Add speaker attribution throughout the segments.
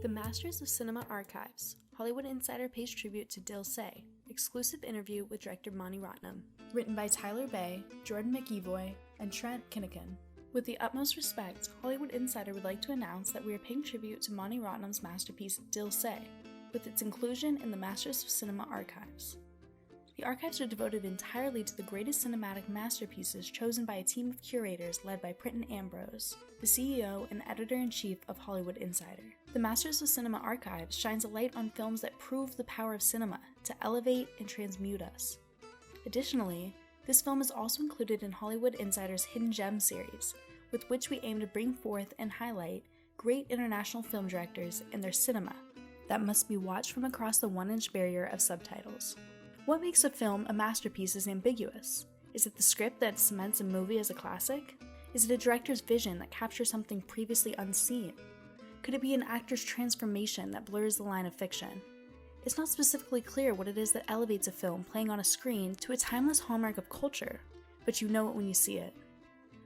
Speaker 1: The Masters of Cinema Archives, Hollywood Insider pays tribute to Dil Se, exclusive interview with director Mani Ratnam, written by Tyler Bay, Jordan McEvoy, and Trent Kinnikin. With the utmost respect, Hollywood Insider would like to announce that we are paying tribute to Mani Ratnam's masterpiece Dil Se, with its inclusion in the Masters of Cinema Archives. The archives are devoted entirely to the greatest cinematic masterpieces chosen by a team of curators led by Pritan Ambroase, the CEO and editor-in-chief of Hollywood Insider. The Masters of Cinema Archives shines a light on films that prove the power of cinema to elevate and transmute us. Additionally, this film is also included in Hollywood Insider's Hidden Gem series, with which we aim to bring forth and highlight great international film directors and their cinema that must be watched from across the 1-inch barrier of subtitles. What makes a film a masterpiece is ambiguous. Is it the script that cements a movie as a classic? Is it a director's vision that captures something previously unseen? Could it be an actor's transformation that blurs the line of fiction? It's not specifically clear what it is that elevates a film playing on a screen to a timeless hallmark of culture, but you know it when you see it.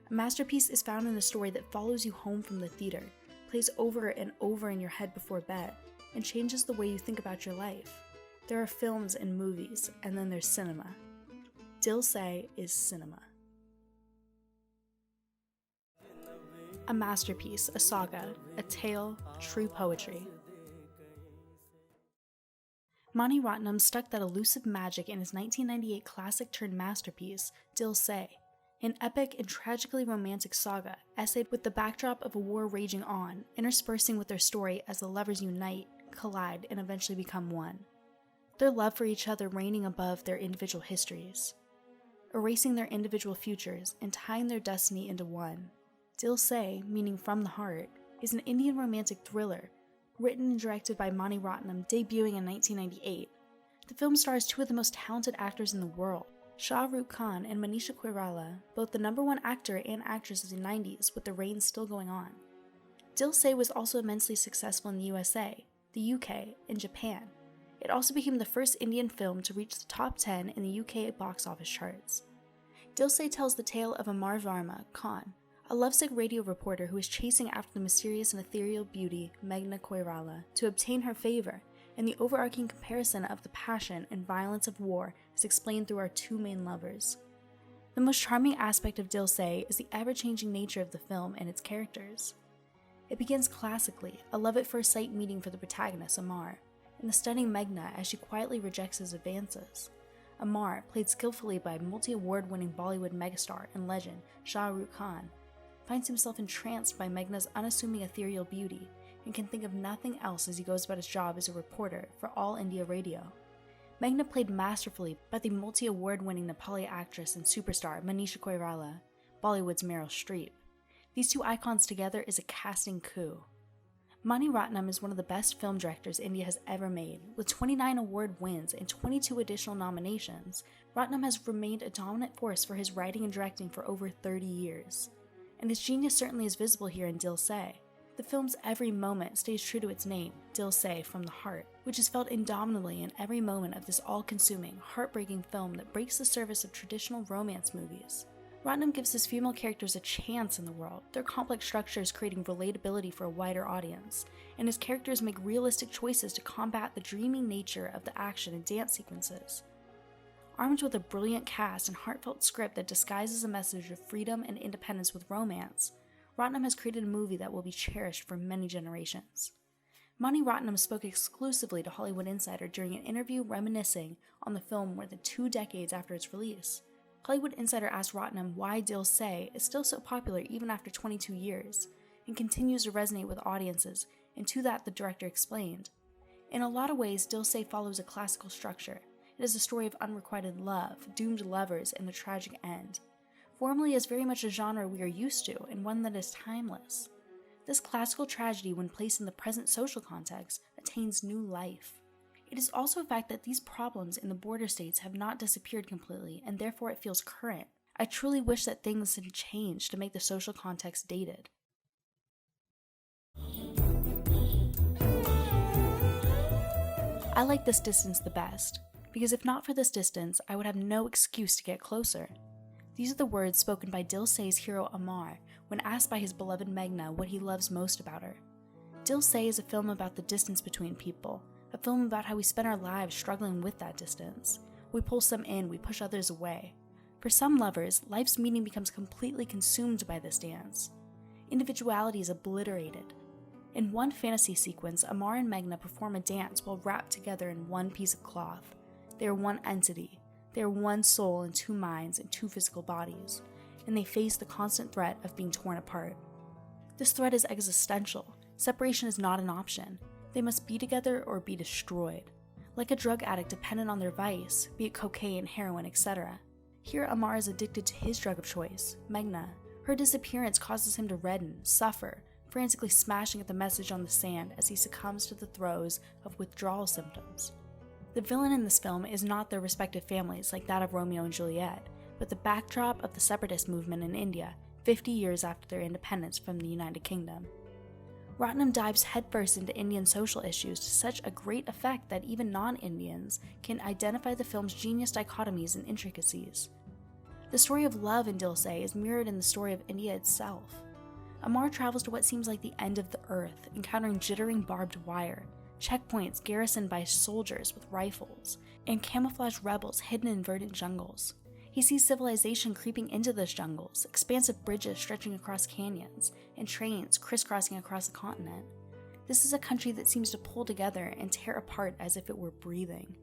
Speaker 1: A masterpiece is found in a story that follows you home from the theater, plays over and over in your head before bed, and changes the way you think about your life. There are films and movies, and then there's cinema. Dil Se is cinema. A masterpiece, a saga, a tale, true poetry. Mani Ratnam stuck that elusive magic in his 1998 classic-turned-masterpiece, Dil Se, an epic and tragically romantic saga essayed with the backdrop of a war raging on, interspersing with their story as the lovers unite, collide, and eventually become one. Their love for each other reigning above their individual histories, erasing their individual futures and tying their destiny into one. Dil Se, meaning from the heart, is an Indian romantic thriller, written and directed by Mani Ratnam, debuting in 1998. The film stars two of the most talented actors in the world, Shah Rukh Khan and Manisha Koirala, both the #1 actor and actress of the 90s with the reign still going on. Dil Se was also immensely successful in the USA, the UK, and Japan. It also became the first Indian film to reach the top 10 in the UK box office charts. Dil Se tells the tale of Amar Varma, Khan, a lovesick radio reporter who is chasing after the mysterious and ethereal beauty Meghna Koirala to obtain her favor, and the overarching comparison of the passion and violence of war is explained through our two main lovers. The most charming aspect of Dil Se is the ever-changing nature of the film and its characters. It begins classically, a love-at-first-sight meeting for the protagonist, Amar, and the stunning Meghna as she quietly rejects his advances. Amar, played skillfully by multi-award-winning Bollywood megastar and legend Shah Rukh Khan, finds himself entranced by Meghna's unassuming ethereal beauty and can think of nothing else as he goes about his job as a reporter for All India Radio. Meghna played masterfully by the multi-award-winning Nepali actress and superstar Manisha Koirala, Bollywood's Meryl Streep. These two icons together is a casting coup. Mani Ratnam is one of the best film directors India has ever made. With 29 award wins and 22 additional nominations, Ratnam has remained a dominant force for his writing and directing for over 30 years. And his genius certainly is visible here in Dil Se. The film's every moment stays true to its name, Dil Se, from the heart, which is felt indomitably in every moment of this all-consuming, heartbreaking film that breaks the surface of traditional romance movies. Ratnam gives his female characters a chance in the world, their complex structures creating relatability for a wider audience, and his characters make realistic choices to combat the dreaming nature of the action and dance sequences. Armed with a brilliant cast and heartfelt script that disguises a message of freedom and independence with romance, Ratnam has created a movie that will be cherished for many generations. Mani Ratnam spoke exclusively to Hollywood Insider during an interview reminiscing on the film more than 2 decades after its release. Hollywood Insider asked Ratnam why Dil Se is still so popular even after 22 years, and continues to resonate with audiences, and to that the director explained. In a lot of ways, Dil Se follows a classical structure. It is a story of unrequited love, doomed lovers, and the tragic end. Formally, it is very much a genre we are used to, and one that is timeless. This classical tragedy, when placed in the present social context, attains new life. It is also a fact that these problems in the border states have not disappeared completely, and therefore it feels current. I truly wish that things had changed to make the social context dated. I like this distance the best, because if not for this distance, I would have no excuse to get closer. These are the words spoken by Dil Se's hero Amar when asked by his beloved Meghna what he loves most about her. Dil Se is a film about the distance between people, a film about how we spend our lives struggling with that distance. We pull some in, we push others away. For some lovers, life's meaning becomes completely consumed by this dance. Individuality is obliterated. In one fantasy sequence, Amar and Meghna perform a dance while wrapped together in one piece of cloth. They are one entity. They are one soul in two minds and two physical bodies, and they face the constant threat of being torn apart. This threat is existential. Separation is not an option. They must be together or be destroyed. Like a drug addict dependent on their vice, be it cocaine, heroin, etc. Here Amar is addicted to his drug of choice, Meghna. Her disappearance causes him to redden, suffer, frantically smashing at the message on the sand as he succumbs to the throes of withdrawal symptoms. The villain in this film is not their respective families like that of Romeo and Juliet, but the backdrop of the separatist movement in India 50 years after their independence from the United Kingdom. Ratnam dives headfirst into Indian social issues to such a great effect that even non-Indians can identify the film's genius dichotomies and intricacies. The story of love in Dil Se is mirrored in the story of India itself. Amar travels to what seems like the end of the earth, encountering jittering barbed wire, checkpoints garrisoned by soldiers with rifles, and camouflaged rebels hidden in verdant jungles. He sees civilization creeping into those jungles, expansive bridges stretching across canyons, and trains crisscrossing across the continent. This is a country that seems to pull together and tear apart as if it were breathing.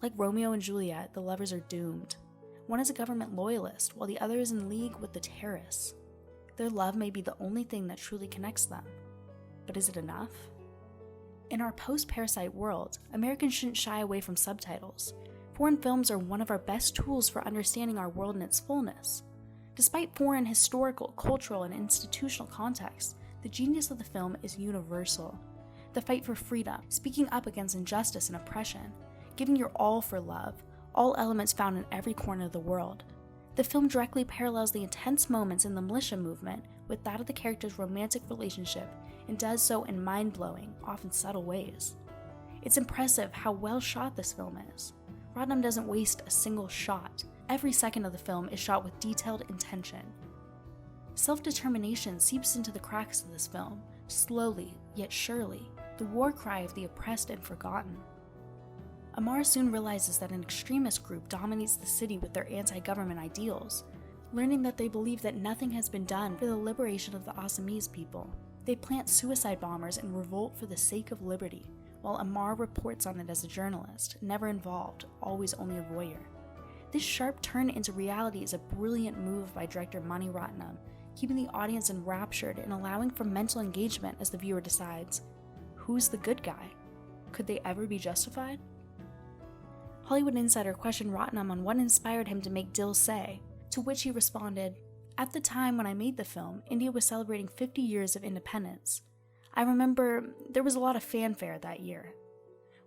Speaker 1: Like Romeo and Juliet, the lovers are doomed. One is a government loyalist, while the other is in league with the terrorists. Their love may be the only thing that truly connects them. But is it enough? In our post-Parasite world, Americans shouldn't shy away from subtitles. Foreign films are one of our best tools for understanding our world in its fullness. Despite foreign historical, cultural, and institutional contexts, the genius of the film is universal. The fight for freedom, speaking up against injustice and oppression, giving your all for love, all elements found in every corner of the world. The film directly parallels the intense moments in the militia movement with that of the character's romantic relationship and does so in mind-blowing, often subtle ways. It's impressive how well shot this film is. Ratnam doesn't waste a single shot. Every second of the film is shot with detailed intention. Self-determination seeps into the cracks of this film, slowly yet surely, the war cry of the oppressed and forgotten. Amar soon realizes that an extremist group dominates the city with their anti-government ideals, learning that they believe that nothing has been done for the liberation of the Assamese people. They plant suicide bombers and revolt for the sake of liberty, while Amar reports on it as a journalist, never involved, always only a voyeur. This sharp turn into reality is a brilliant move by director Mani Ratnam, keeping the audience enraptured and allowing for mental engagement as the viewer decides, who's the good guy? Could they ever be justified? Hollywood Insider questioned Ratnam on what inspired him to make Dil Se, to which he responded, "At the time when I made the film, India was celebrating 50 years of independence. I remember there was a lot of fanfare that year.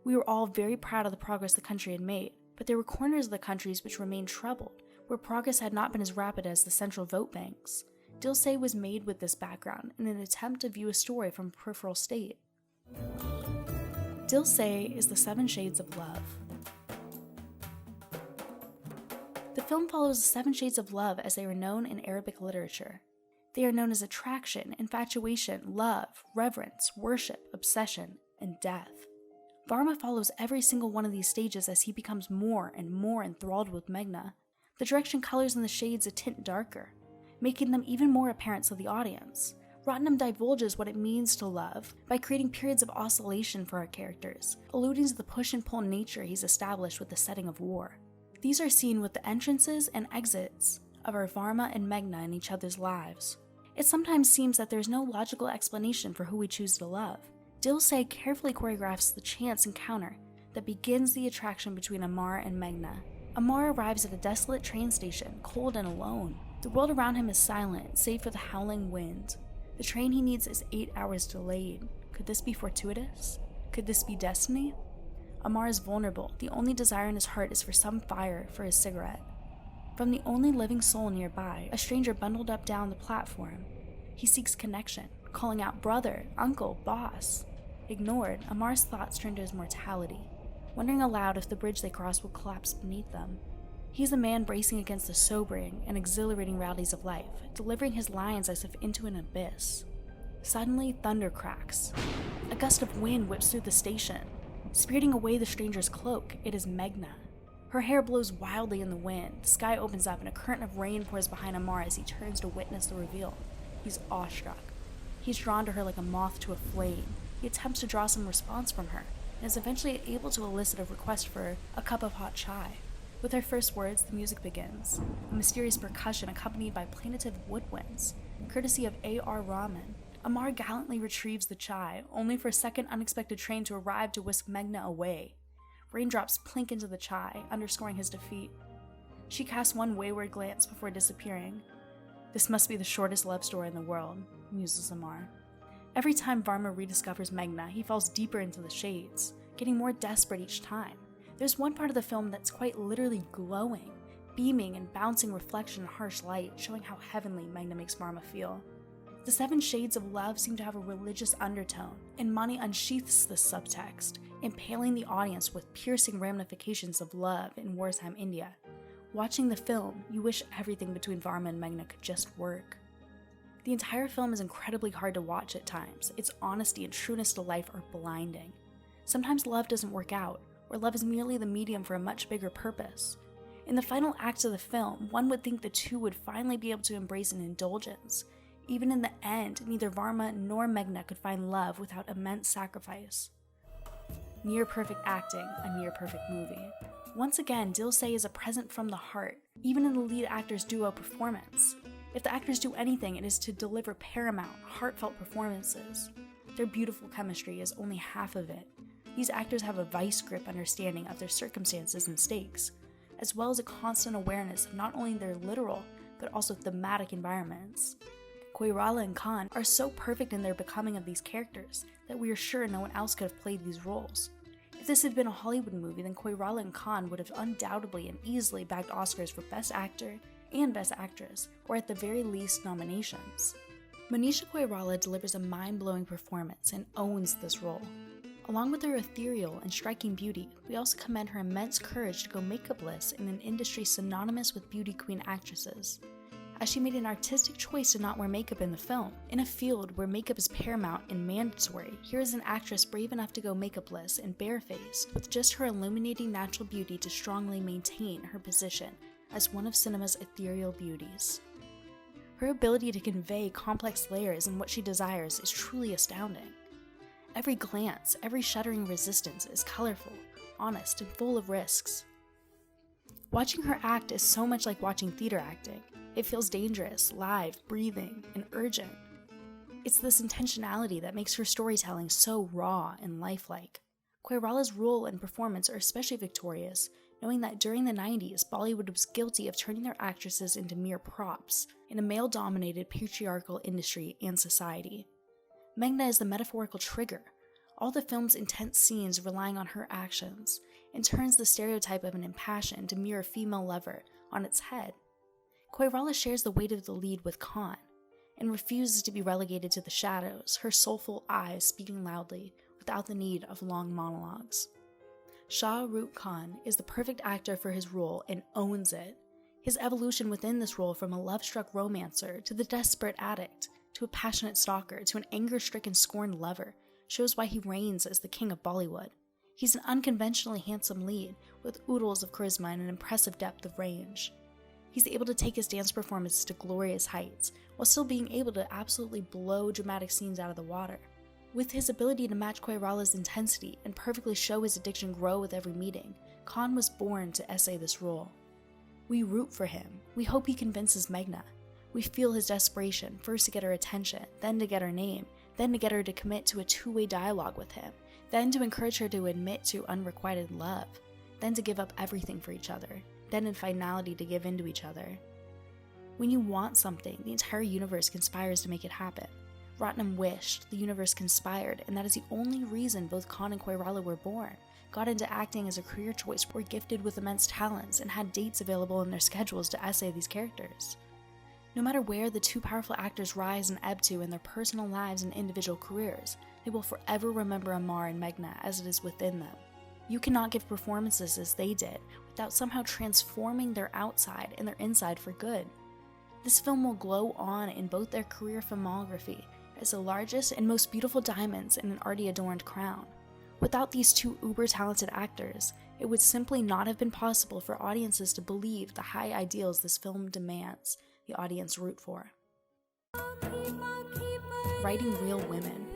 Speaker 1: We were all very proud of the progress the country had made, but there were corners of the countries which remained troubled, where progress had not been as rapid as the central vote banks. Dil Se was made with this background in an attempt to view a story from a peripheral state." Dil Se is the 7 shades of love. The film follows the 7 shades of love as they are known in Arabic literature. They are known as attraction, infatuation, love, reverence, worship, obsession, and death. Varma follows every single one of these stages as he becomes more and more enthralled with Meghna. The direction colors in the shades a tint darker, making them even more apparent to the audience. Ratnam divulges what it means to love by creating periods of oscillation for our characters, alluding to the push and pull nature he's established with the setting of war. These are seen with the entrances and exits of our Varma and Meghna in each other's lives. It sometimes seems that there's no logical explanation for who we choose to love. Dil Se carefully choreographs the chance encounter that begins the attraction between Amar and Meghna. Amar arrives at a desolate train station, cold and alone. The world around him is silent, save for the howling wind. The train he needs is 8 hours delayed. Could this be fortuitous? Could this be destiny? Amar is vulnerable. The only desire in his heart is for some fire for his cigarette. From the only living soul nearby, a stranger bundled up down the platform. He seeks connection, calling out brother, uncle, boss. Ignored, Amar's thoughts turn to his mortality, wondering aloud if the bridge they cross will collapse beneath them. He's a man bracing against the sobering and exhilarating realities of life, delivering his lines as if into an abyss. Suddenly, thunder cracks. A gust of wind whips through the station. Spiriting away the stranger's cloak, it is Meghna. Her hair blows wildly in the wind, the sky opens up and a current of rain pours behind Amar as he turns to witness the reveal. He's awestruck. He's drawn to her like a moth to a flame. He attempts to draw some response from her, and is eventually able to elicit a request for a cup of hot chai. With her first words, the music begins, a mysterious percussion accompanied by plaintive woodwinds, courtesy of A.R. Rahman. Amar gallantly retrieves the chai, only for a second unexpected train to arrive to whisk Meghna away. Raindrops plink into the chai, underscoring his defeat. She casts one wayward glance before disappearing. This must be the shortest love story in the world, muses Amar. Every time Varma rediscovers Meghna, he falls deeper into the shades, getting more desperate each time. There's one part of the film that's quite literally glowing, beaming and bouncing reflection in harsh light, showing how heavenly Meghna makes Varma feel. The 7 shades of love seem to have a religious undertone, and Mani unsheaths this subtext, impaling the audience with piercing ramifications of love in wartime India. Watching the film, you wish everything between Varma and Meghna could just work. The entire film is incredibly hard to watch at times. Its honesty and trueness to life are blinding. Sometimes love doesn't work out, or love is merely the medium for a much bigger purpose. In the final acts of the film, one would think the two would finally be able to embrace an indulgence. Even in the end, neither Varma nor Meghna could find love without immense sacrifice. Near-perfect acting, a near-perfect movie. Once again, Dil Se is a present from the heart, even in the lead actor's duo performance. If the actors do anything, it is to deliver paramount, heartfelt performances. Their beautiful chemistry is only half of it. These actors have a vice-grip understanding of their circumstances and stakes, as well as a constant awareness of not only their literal, but also thematic environments. Koirala and Khan are so perfect in their becoming of these characters that we are sure no one else could have played these roles. If this had been a Hollywood movie, then Koirala and Khan would have undoubtedly and easily bagged Oscars for Best Actor and Best Actress, or at the very least nominations. Manisha Koirala delivers a mind-blowing performance and owns this role. Along with her ethereal and striking beauty, we also commend her immense courage to go makeupless in an industry synonymous with beauty queen actresses, as she made an artistic choice to not wear makeup in the film. In a field where makeup is paramount and mandatory, here is an actress brave enough to go makeupless and barefaced, with just her illuminating natural beauty to strongly maintain her position as one of cinema's ethereal beauties. Her ability to convey complex layers in what she desires is truly astounding. Every glance, every shuddering resistance is colorful, honest, and full of risks. Watching her act is so much like watching theater acting. It feels dangerous, live, breathing, and urgent. It's this intentionality that makes her storytelling so raw and lifelike. Koirala's role and performance are especially victorious, knowing that during the 90s, Bollywood was guilty of turning their actresses into mere props in a male-dominated patriarchal industry and society. Meghna is the metaphorical trigger, all the film's intense scenes relying on her actions, and turns the stereotype of an impassioned, demure female lover on its head. Koirala shares the weight of the lead with Khan, and refuses to be relegated to the shadows, her soulful eyes speaking loudly, without the need of long monologues. Shah Rukh Khan is the perfect actor for his role and owns it. His evolution within this role from a love-struck romancer to the desperate addict, to a passionate stalker, to an anger-stricken scorned lover, shows why he reigns as the king of Bollywood. He's an unconventionally handsome lead, with oodles of charisma and an impressive depth of range. He's able to take his dance performances to glorious heights, while still being able to absolutely blow dramatic scenes out of the water. With his ability to match Koirala's intensity and perfectly show his addiction grow with every meeting, Khan was born to essay this role. We root for him. We hope he convinces Meghna. We feel his desperation, first to get her attention, then to get her name, then to get her to commit to a two-way dialogue with him, then to encourage her to admit to unrequited love, then to give up everything for each other, then in finality to give in to each other. When you want something, the entire universe conspires to make it happen. Ratnam wished, the universe conspired, and that is the only reason both Khan and Koirala were born. got into acting as a career choice, were gifted with immense talents, and had dates available in their schedules to essay these characters. No matter where the two powerful actors rise and ebb to in their personal lives and individual careers, they will forever remember Amar and Meghna as it is within them. You cannot give performances as they did without somehow transforming their outside and their inside for good. This film will glow on in both their career filmography as the largest and most beautiful diamonds in an already adorned crown. Without these two uber-talented actors, it would simply not have been possible for audiences to believe the high ideals this film demands the audience root for. Writing real women.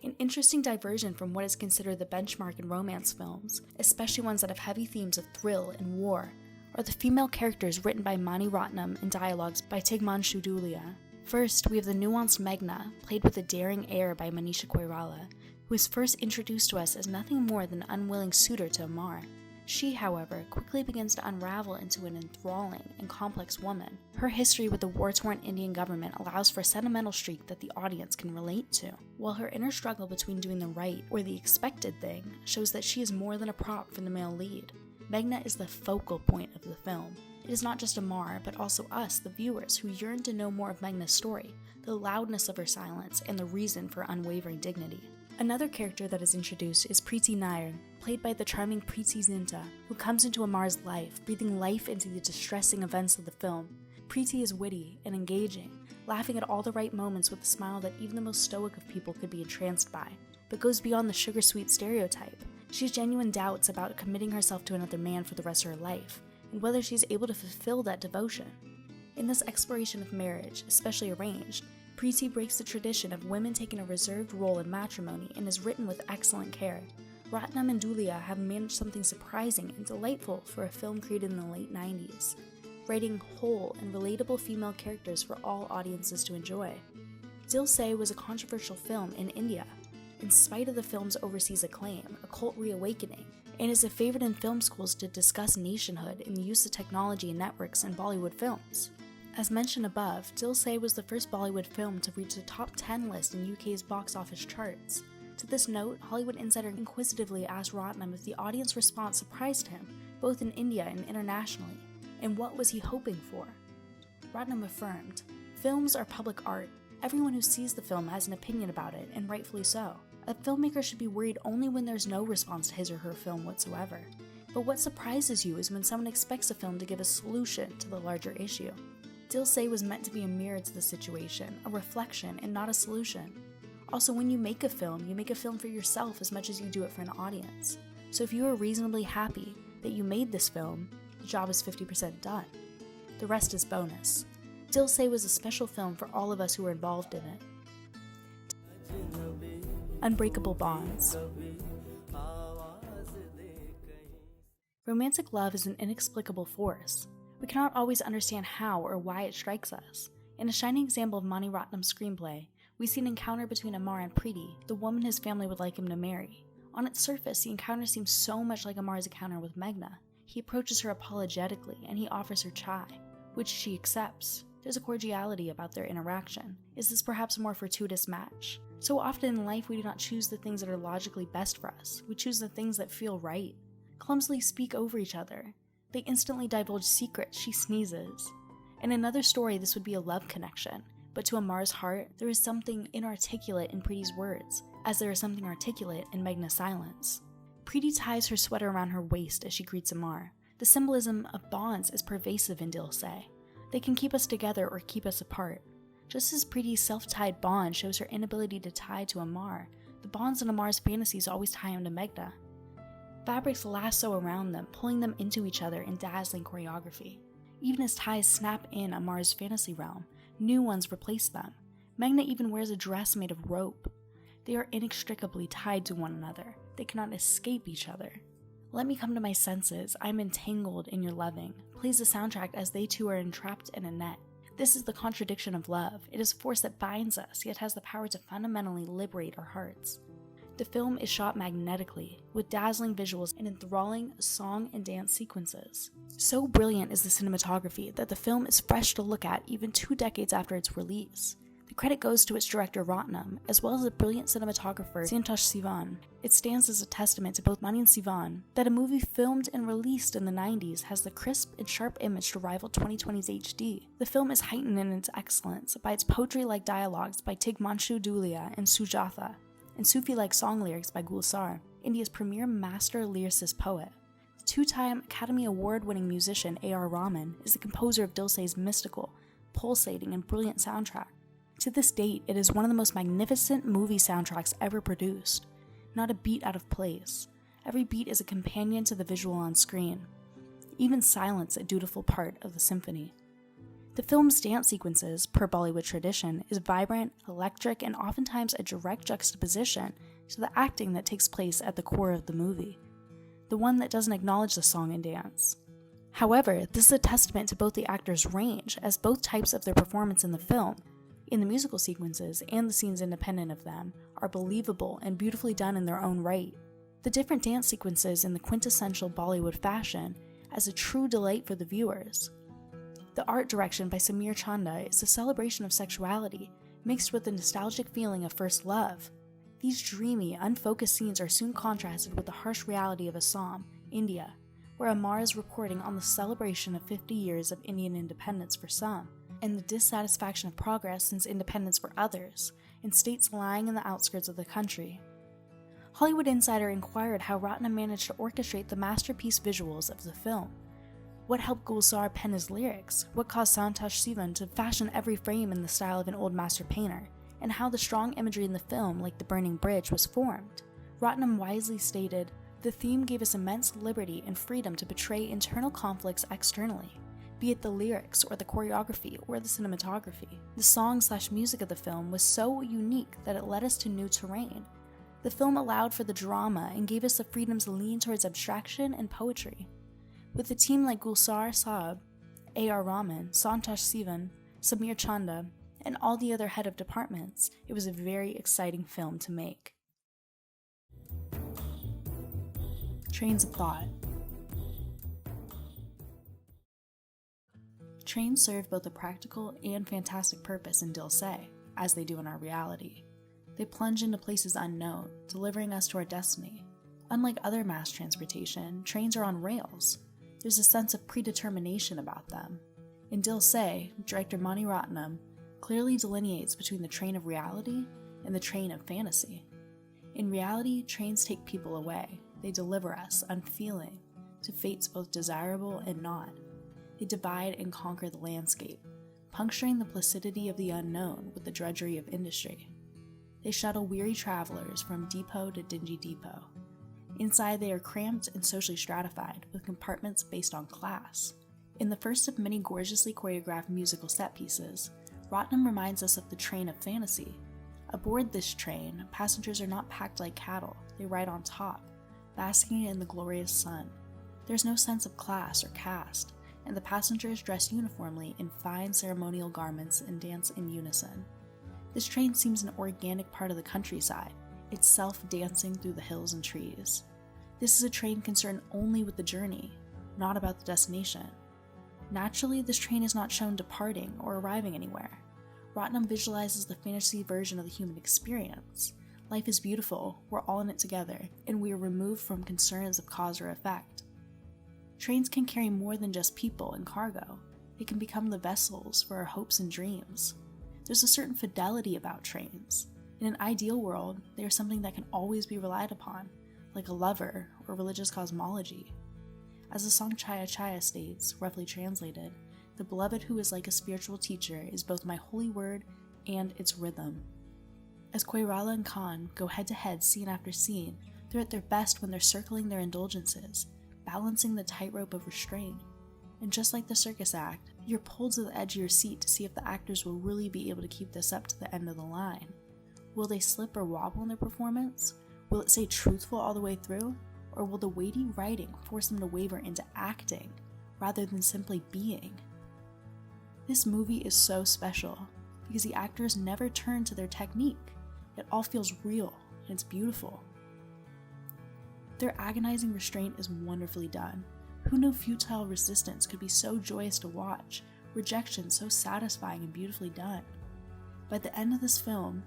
Speaker 1: An interesting diversion from what is considered the benchmark in romance films, especially ones that have heavy themes of thrill and war, are the female characters written by Mani Ratnam and dialogues by Tigman Shudulia. First, we have the nuanced Meghna, played with a daring air by Manisha Koirala, who is first introduced to us as nothing more than an unwilling suitor to Amar. She, however, quickly begins to unravel into an enthralling and complex woman. Her history with the war-torn Indian government allows for a sentimental streak that the audience can relate to, while her inner struggle between doing the right or the expected thing shows that she is more than a prop for the male lead. Meghna is the focal point of the film. It is not just Amar, but also us, the viewers, who yearn to know more of Meghna's story, the loudness of her silence, and the reason for unwavering dignity. Another character that is introduced is Preeti Nair, played by the charming Preeti Zinta, who comes into Amar's life, breathing life into the distressing events of the film. Preeti is witty and engaging, laughing at all the right moments with a smile that even the most stoic of people could be entranced by, but goes beyond the sugar-sweet stereotype. She has genuine doubts about committing herself to another man for the rest of her life, and whether she is able to fulfill that devotion. In this exploration of marriage, especially arranged, Preeti breaks the tradition of women taking a reserved role in matrimony and is written with excellent care. Ratnam and Dulia have managed something surprising and delightful for a film created in the late 90s, writing whole and relatable female characters for all audiences to enjoy. Dil Se was a controversial film in India, in spite of the film's overseas acclaim, a cult reawakening, and is a favorite in film schools to discuss nationhood and the use of technology and networks in Bollywood films. As mentioned above, Dil Se was the first Bollywood film to reach the top 10 list in UK's box office charts. To this note, Hollywood Insider inquisitively asked Ratnam if the audience response surprised him, both in India and internationally, and what was he hoping for. Ratnam affirmed, "Films are public art. Everyone who sees the film has an opinion about it, and rightfully so. A filmmaker should be worried only when there's no response to his or her film whatsoever. But what surprises you is when someone expects a film to give a solution to the larger issue." Dil Se was meant to be a mirror to the situation, a reflection, and not a solution. Also, when you make a film for yourself as much as you do it for an audience. So if you are reasonably happy that you made this film, the job is 50% done. The rest is bonus. Dil Se was a special film for all of us who were involved in it. Unbreakable bonds. Romantic love is an inexplicable force. We cannot always understand how or why it strikes us. In a shining example of Mani Ratnam's screenplay, we see an encounter between Amar and Preeti, the woman his family would like him to marry. On its surface, the encounter seems so much like Amar's encounter with Meghna. He approaches her apologetically, and he offers her chai, which she accepts. There's a cordiality about their interaction. Is this perhaps a more fortuitous match? So often in life, we do not choose the things that are logically best for us. We choose the things that feel right. Clumsily speak over each other. They instantly divulge secrets. She sneezes. In another story, this would be a love connection, but to Amar's heart, there is something inarticulate in Preeti's words, as there is something articulate in Meghna's silence. Preeti ties her sweater around her waist as she greets Amar. The symbolism of bonds is pervasive in Dil Se. They can keep us together or keep us apart. Just as Preeti's self-tied bond shows her inability to tie to Amar, the bonds in Amar's fantasies always tie him to Meghna. Fabrics lasso around them, pulling them into each other in dazzling choreography. Even as ties snap in Amar's fantasy realm, new ones replace them. Meghna even wears a dress made of rope. They are inextricably tied to one another. They cannot escape each other. Let Me Come to My Senses, I'm Entangled in Your Loving, plays the soundtrack as they two are entrapped in a net. This is the contradiction of love. It is a force that binds us, yet has the power to fundamentally liberate our hearts. The film is shot magnetically, with dazzling visuals and enthralling song and dance sequences. So brilliant is the cinematography that the film is fresh to look at even 2 decades after its release. The credit goes to its director Ratnam, as well as the brilliant cinematographer Santosh Sivan. It stands as a testament to both Mani and Sivan that a movie filmed and released in the 90s has the crisp and sharp image to rival 2020's HD. The film is heightened in its excellence by its poetry-like dialogues by Tigmanshu Dhulia and Sujatha, and Sufi-like song lyrics by Gulsar, India's premier master lyricist poet. The two-time Academy Award-winning musician A.R. Rahman is the composer of Dil Se's mystical, pulsating, and brilliant soundtrack. To this date, it is one of the most magnificent movie soundtracks ever produced. Not a beat out of place. Every beat is a companion to the visual on screen. Even silence a dutiful part of the symphony. The film's dance sequences, per Bollywood tradition, is vibrant, electric, and oftentimes a direct juxtaposition to the acting that takes place at the core of the movie, the one that doesn't acknowledge the song and dance. However, this is a testament to both the actors' range, as both types of their performance in the film, in the musical sequences and the scenes independent of them, are believable and beautifully done in their own right. The different dance sequences in the quintessential Bollywood fashion as a true delight for the viewers. The art direction by Samir Chanda is a celebration of sexuality, mixed with the nostalgic feeling of first love. These dreamy, unfocused scenes are soon contrasted with the harsh reality of Assam, India, where Amar is reporting on the celebration of 50 years of Indian independence for some, and the dissatisfaction of progress since independence for others, in states lying in the outskirts of the country. Hollywood Insider inquired how Ratnam managed to orchestrate the masterpiece visuals of the film. What helped Gulsar pen his lyrics? What caused Santosh Sivan to fashion every frame in the style of an old master painter? And how the strong imagery in the film, like the burning bridge, was formed? Ratnam wisely stated, "The theme gave us immense liberty and freedom to portray internal conflicts externally, be it the lyrics or the choreography or the cinematography. The song/music of the film was so unique that it led us to new terrain. The film allowed for the drama and gave us the freedom to lean towards abstraction and poetry. With a team like Gulsar Saab, A.R. Rahman, Santosh Sivan, Samir Chanda, and all the other head of departments, it was a very exciting film to make." Trains of thought. Trains serve both a practical and fantastic purpose in Dil Se, as they do in our reality. They plunge into places unknown, delivering us to our destiny. Unlike other mass transportation, trains are on rails. There's a sense of predetermination about them. In Dil Se, director Mani Ratnam clearly delineates between the train of reality and the train of fantasy. In reality, trains take people away. They deliver us, unfeeling, to fates both desirable and not. They divide and conquer the landscape, puncturing the placidity of the unknown with the drudgery of industry. They shuttle weary travelers from depot to dingy depot. Inside, they are cramped and socially stratified, with compartments based on class. In the first of many gorgeously choreographed musical set pieces, Ratnam reminds us of the train of fantasy. Aboard this train, passengers are not packed like cattle, they ride on top, basking in the glorious sun. There's no sense of class or caste, and the passengers dress uniformly in fine ceremonial garments and dance in unison. This train seems an organic part of the countryside, itself dancing through the hills and trees. This is a train concerned only with the journey, not about the destination. Naturally, this train is not shown departing or arriving anywhere. Ratnam visualizes the fantasy version of the human experience. Life is beautiful, we're all in it together, and we are removed from concerns of cause or effect. Trains can carry more than just people and cargo. They can become the vessels for our hopes and dreams. There's a certain fidelity about trains. In an ideal world, they are something that can always be relied upon, like a lover or religious cosmology. As the song Chaya Chaya states, roughly translated, the beloved who is like a spiritual teacher is both my holy word and its rhythm. As Koirala and Khan go head-to-head scene after scene, they're at their best when they're circling their indulgences, balancing the tightrope of restraint. And just like the circus act, you're pulled to the edge of your seat to see if the actors will really be able to keep this up to the end of the line. Will they slip or wobble in their performance? Will it stay truthful all the way through? Or will the weighty writing force them to waver into acting, rather than simply being? This movie is so special, because the actors never turn to their technique. It all feels real, and it's beautiful. Their agonizing restraint is wonderfully done. Who knew futile resistance could be so joyous to watch, rejection so satisfying and beautifully done? By the end of this film,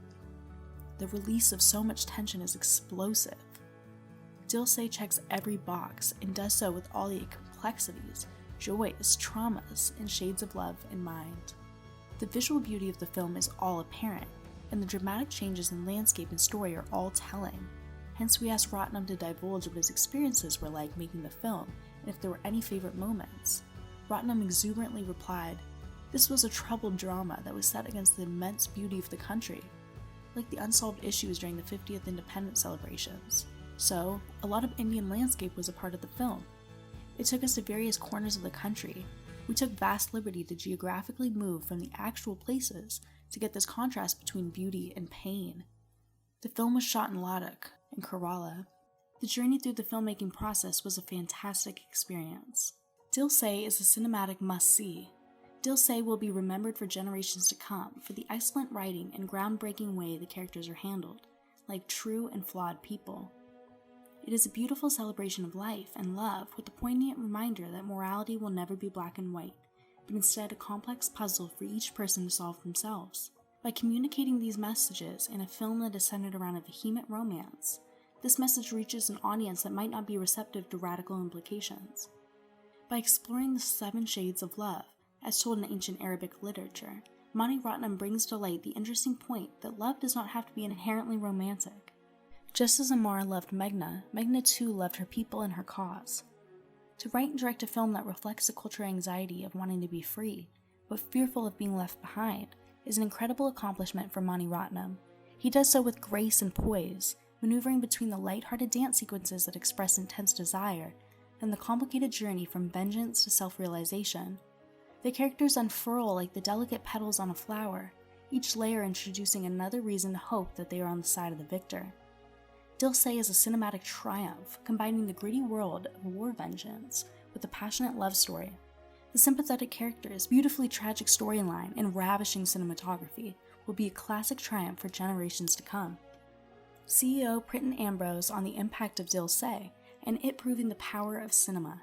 Speaker 1: the release of so much tension is explosive. Dil Se checks every box and does so with all the complexities, joys, traumas, and shades of love in mind. The visual beauty of the film is all apparent, and the dramatic changes in landscape and story are all telling. Hence, we asked Ratnam to divulge what his experiences were like making the film, and if there were any favorite moments. Ratnam exuberantly replied, "This was a troubled drama that was set against the immense beauty of the country, like the unsolved issues during the 50th independence celebrations. So, a lot of Indian landscape was a part of the film. It took us to various corners of the country. We took vast liberty to geographically move from the actual places to get this contrast between beauty and pain. The film was shot in Ladakh and Koirala. The journey through the filmmaking process was a fantastic experience. Dil Se is a cinematic must-see. Dil Se will be remembered for generations to come for the excellent writing and groundbreaking way the characters are handled, like true and flawed people. It is a beautiful celebration of life and love with a poignant reminder that morality will never be black and white, but instead a complex puzzle for each person to solve themselves. By communicating these messages in a film that is centered around a vehement romance, this message reaches an audience that might not be receptive to radical implications. By exploring the 7 shades of love, as told in ancient Arabic literature, Mani Ratnam brings to light the interesting point that love does not have to be inherently romantic. Just as Amar loved Meghna, Meghna too loved her people and her cause. To write and direct a film that reflects the cultural anxiety of wanting to be free, but fearful of being left behind, is an incredible accomplishment for Mani Ratnam. He does so with grace and poise, maneuvering between the light-hearted dance sequences that express intense desire and the complicated journey from vengeance to self-realization. The characters unfurl like the delicate petals on a flower, each layer introducing another reason to hope that they are on the side of the victor. Dil Se is a cinematic triumph, combining the gritty world of war vengeance with a passionate love story. The sympathetic characters, beautifully tragic storyline, and ravishing cinematography will be a classic triumph for generations to come. CEO Pritan Ambroase on the impact of Dil Se, and it proving the power of cinema.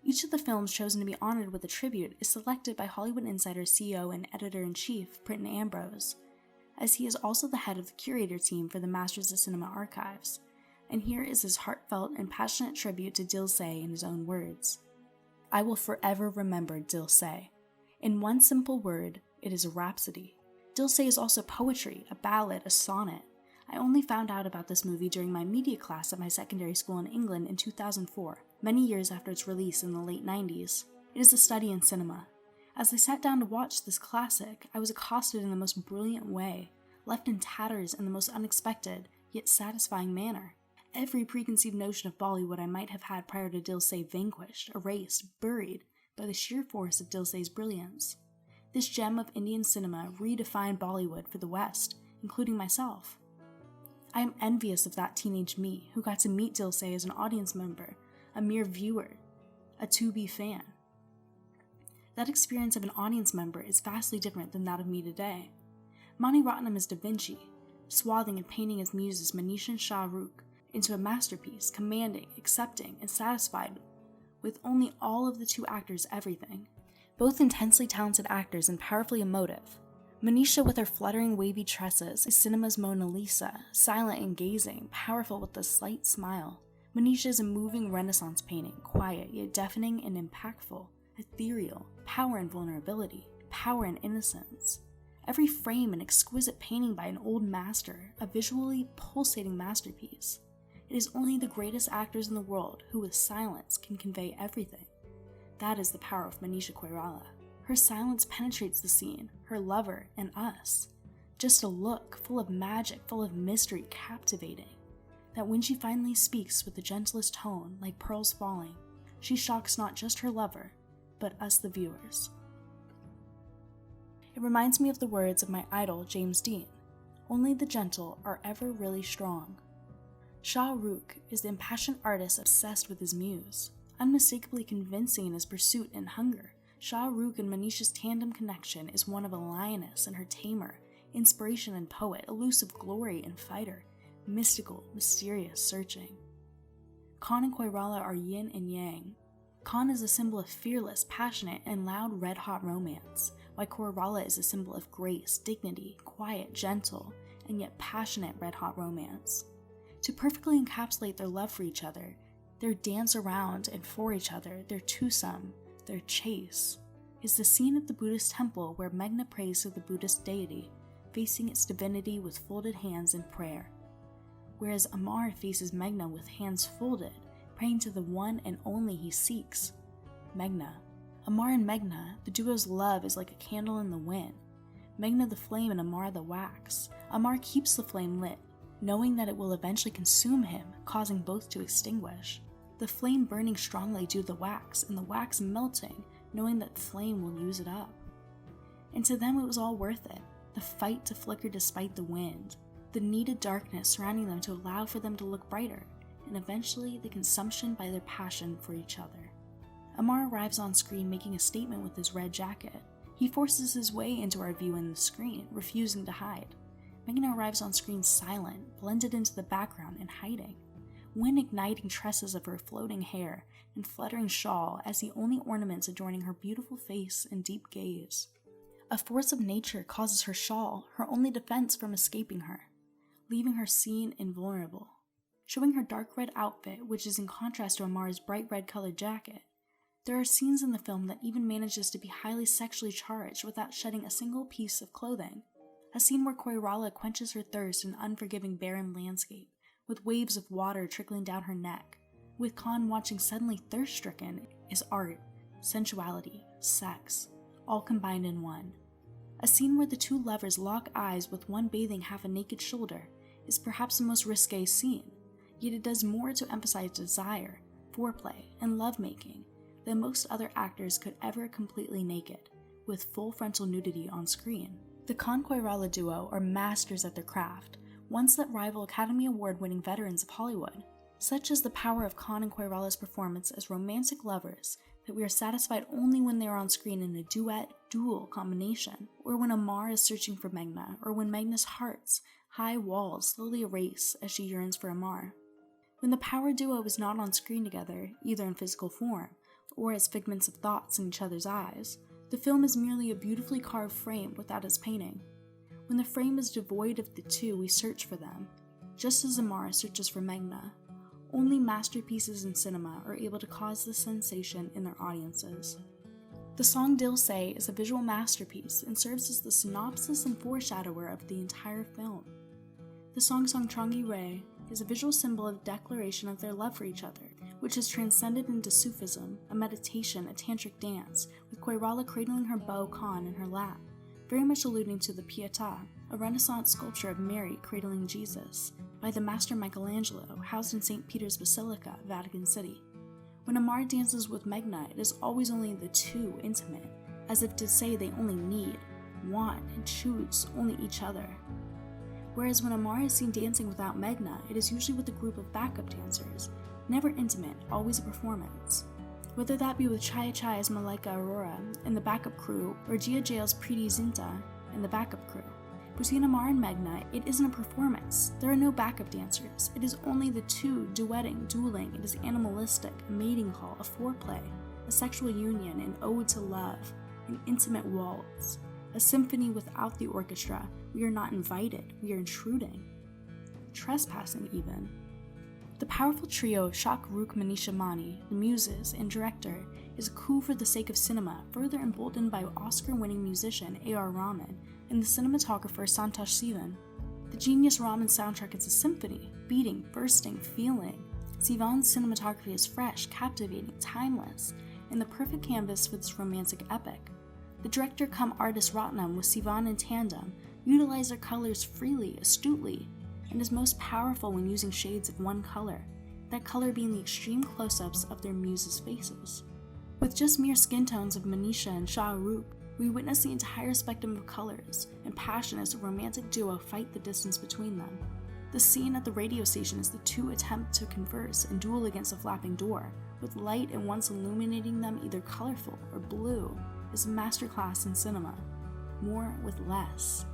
Speaker 1: Each of the films chosen to be honored with a tribute is selected by Hollywood Insider CEO and Editor-in-Chief Pritan Ambroase, as he is also the head of the curator team for the Masters of Cinema Archives, and here is his heartfelt and passionate tribute to Dil Se in his own words. "I will forever remember Dil Se. In one simple word, it is a rhapsody. Dil Se is also poetry, a ballad, a sonnet. I only found out about this movie during my media class at my secondary school in England in 2004, many years after its release in the late 90s. It is a study in cinema. As I sat down to watch this classic, I was accosted in the most brilliant way, left in tatters in the most unexpected, yet satisfying manner. Every preconceived notion of Bollywood I might have had prior to Dil Se vanquished, erased, buried by the sheer force of Dil Se's brilliance. This gem of Indian cinema redefined Bollywood for the West, including myself. I am envious of that teenage me who got to meet Dil Se as an audience member, a mere viewer, a to-be fan. That experience of an audience member is vastly different than that of me today. Mani Ratnam is Da Vinci, swathing and painting his muses Manisha and Shah Rukh into a masterpiece, commanding, accepting, and satisfied with only all of the 2 actors everything. Both intensely talented actors and powerfully emotive. Manisha with her fluttering wavy tresses is cinema's Mona Lisa, silent and gazing, powerful with a slight smile. Manisha is a moving Renaissance painting, quiet yet deafening and impactful, ethereal, power and vulnerability, power and innocence. Every frame an exquisite painting by an old master, a visually pulsating masterpiece. It is only the greatest actors in the world who with silence can convey everything. That is the power of Manisha Koirala. Her silence penetrates the scene, her lover, and us. Just a look, full of magic, full of mystery, captivating. That when she finally speaks with the gentlest tone, like pearls falling, she shocks not just her lover, but us the viewers. It reminds me of the words of my idol, James Dean. Only the gentle are ever really strong. Shah Rukh is the impassioned artist obsessed with his muse, unmistakably convincing in his pursuit and hunger. Shah Rukh and Manisha's tandem connection is one of a lioness and her tamer, inspiration and poet, elusive glory and fighter, mystical, mysterious, searching. Khan and Koirala are yin and yang. Khan is a symbol of fearless, passionate, and loud red-hot romance, why Koirala is a symbol of grace, dignity, quiet, gentle, and yet passionate red-hot romance. To perfectly encapsulate their love for each other, their dance around and for each other, their twosome, their chase, is the scene at the Buddhist temple where Meghna prays to the Buddhist deity, facing its divinity with folded hands in prayer, whereas Amar faces Meghna with hands folded, praying to the one and only he seeks, Meghna. Amar and Meghna, the duo's love is like a candle in the wind. Meghna the flame and Amar the wax. Amar keeps the flame lit, knowing that it will eventually consume him, causing both to extinguish. The flame burning strongly due to the wax, and the wax melting, knowing that the flame will use it up. And to them it was all worth it. The fight to flicker despite the wind, the needed darkness surrounding them to allow for them to look brighter, and eventually the consumption by their passion for each other. Amar arrives on screen making a statement with his red jacket. He forces his way into our view in the screen, refusing to hide. Meghna arrives on screen silent, blended into the background and hiding, wind igniting tresses of her floating hair and fluttering shawl as the only ornaments adorning her beautiful face and deep gaze. A force of nature causes her shawl her only defense from escaping her, leaving her seen invulnerable. Showing her dark red outfit, which is in contrast to Amar's bright red colored jacket, there are scenes in the film that even manages to be highly sexually charged without shedding a single piece of clothing. A scene where Koirala quenches her thirst in an unforgiving barren landscape, with waves of water trickling down her neck, with Khan watching suddenly thirst-stricken, is art, sensuality, sex, all combined in one. A scene where the two lovers lock eyes with one bathing half a naked shoulder is perhaps the most risque scene, yet it does more to emphasize desire, foreplay, and lovemaking than most other actors could ever completely naked, with full frontal nudity on screen. The Khan-Koirala duo are masters at their craft, ones that rival Academy Award-winning veterans of Hollywood. Such is the power of Khan and Koirala's performance as romantic lovers that we are satisfied only when they are on screen in a duet-duel combination, or when Amar is searching for Meghna, or when Meghna's heart's high walls slowly erase as she yearns for Amar. When the power duo is not on screen together, either in physical form, or as figments of thoughts in each other's eyes, the film is merely a beautifully carved frame without its painting. When the frame is devoid of the two, we search for them, just as Amar searches for Meghna. Only masterpieces in cinema are able to cause this sensation in their audiences. The song Dil Se is a visual masterpiece and serves as the synopsis and foreshadower of the entire film. The song Songtrangi Re is a visual symbol of declaration of their love for each other, which has transcended into Sufism, a meditation, a tantric dance, with Koirala cradling her beau Khan in her lap, very much alluding to the Pietà, a Renaissance sculpture of Mary cradling Jesus, by the master Michelangelo, housed in St. Peter's Basilica, Vatican City. When Amar dances with Meghna, it is always only the two intimate, as if to say they only need, want, and choose only each other. Whereas when Amar is seen dancing without Meghna, it is usually with a group of backup dancers, never intimate, always a performance. Whether that be with Chaya Chaya's Malaika Aurora and the backup crew, or Gia Jail's Preeti Zinta and the backup crew. Between Amar and Meghna, it isn't a performance. There are no backup dancers. It is only the two duetting, dueling. It is animalistic, a mating call, a foreplay, a sexual union, an ode to love, an intimate waltz, a symphony without the orchestra. We are not invited. We are intruding. Trespassing, even. The powerful trio of Shah Rukh, Manisha, Mani, the muses, and director is a coup for the sake of cinema, further emboldened by Oscar-winning musician A.R. Rahman and the cinematographer Santosh Sivan. The genius Rahman soundtrack is a symphony, beating, bursting, feeling. Sivan's cinematography is fresh, captivating, timeless, and the perfect canvas for this romantic epic. The director-cum-artist Ratnam with Sivan in tandem utilize their colors freely, astutely, and is most powerful when using shades of one color, that color being the extreme close-ups of their muses' faces. With just mere skin tones of Manisha and Shah Rukh, we witness the entire spectrum of colors and passion as the romantic duo fight the distance between them. The scene at the radio station as the two attempt to converse and duel against a flapping door, with light at once illuminating them either colorful or blue, is a masterclass in cinema. More with less.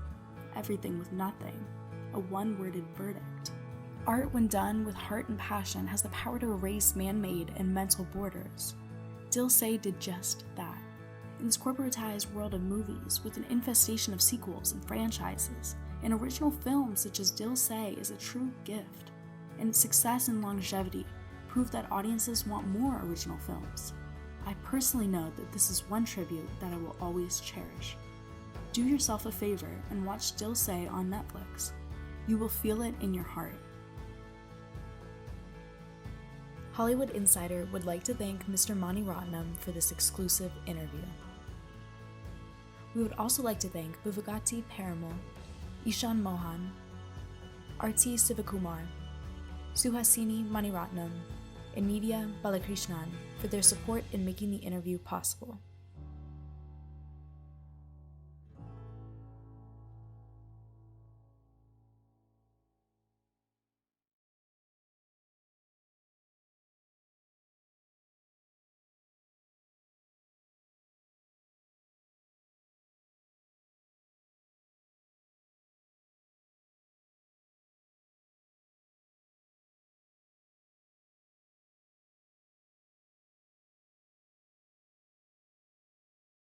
Speaker 1: Everything with nothing. A one-worded verdict. Art, when done with heart and passion, has the power to erase man-made and mental borders. Dil Se did just that. In this corporatized world of movies, with an infestation of sequels and franchises, an original film such as Dil Se is a true gift, and its success and longevity prove that audiences want more original films. I personally know that this is one tribute that I will always cherish. Do yourself a favor and watch Dil Se on Netflix. You will feel it in your heart. Hollywood Insider would like to thank Mr. Mani Ratnam for this exclusive interview. We would also like to thank Bhuvagati Parimal, Ishan Mohan, Arti Sivakumar, Suhasini Mani Ratnam, and Nidya Balakrishnan for their support in making the interview possible.